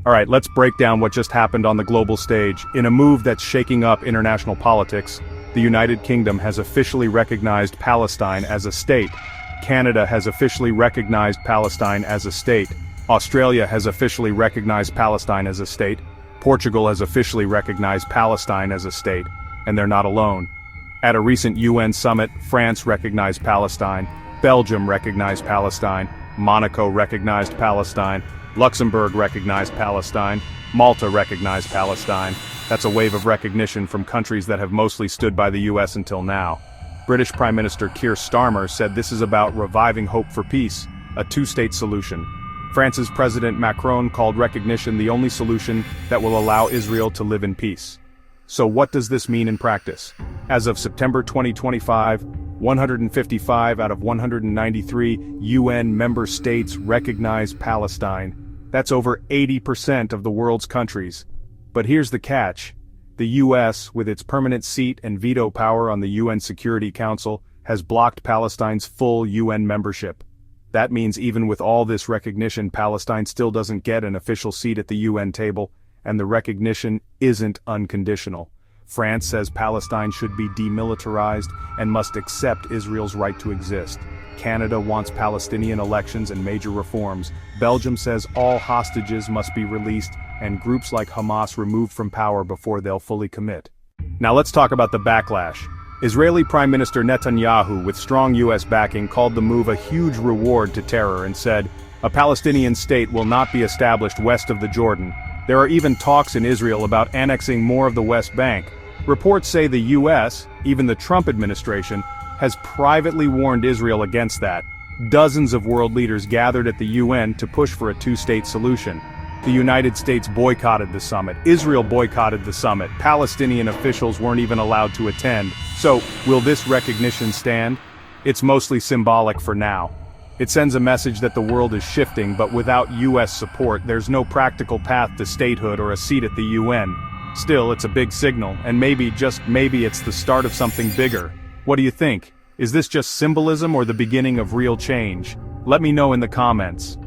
Alright, let's break down what just happened on the global stage. In a move that's shaking up international politics, the United Kingdom has officially recognized Palestine as a state. Canada has officially recognized Palestine as a state. Australia has officially recognized Palestine as a state. Portugal has officially recognized Palestine as a state. And they're not alone. At a recent UN summit, France recognized Palestine, Belgium recognized Palestine, Monaco recognized Palestine, Luxembourg recognized Palestine, Malta recognized Palestine. That's a wave of recognition from countries that have mostly stood by the US until now. British Prime Minister Keir Starmer said this is about reviving hope for peace, a two-state solution. France's President Macron called recognition the only solution that will allow Israel to live in peace. So what does this mean in practice? As of September 2025, 155 out of 193 UN member states recognize Palestine. That's over 80% of the world's countries. But here's the catch. The US, with its permanent seat and veto power on the UN Security Council, has blocked Palestine's full UN membership. That means even with all this recognition, Palestine still doesn't get an official seat at the UN table, and the recognition isn't unconditional. France says Palestine should be demilitarized and must accept Israel's right to exist. Canada wants Palestinian elections and major reforms. Belgium says all hostages must be released and groups like Hamas removed from power before they'll fully commit. Now let's talk about the backlash. Israeli Prime Minister Netanyahu, with strong US backing, called the move a huge reward to terror and said, "A Palestinian state will not be established west of the Jordan. There are even talks in Israel about annexing more of the West Bank." Reports say the US, even the Trump administration, has privately warned Israel against that. Dozens of world leaders gathered at the UN to push for a two-state solution. The United States boycotted the summit. Israel boycotted the summit. Palestinian officials weren't even allowed to attend. So, will this recognition stand? It's mostly symbolic for now. It sends a message that the world is shifting, but without US support, there's no practical path to statehood or a seat at the UN. Still, it's a big signal, and maybe, just maybe, it's the start of something bigger. What do you think? Is this just symbolism or the beginning of real change? Let me know in the comments.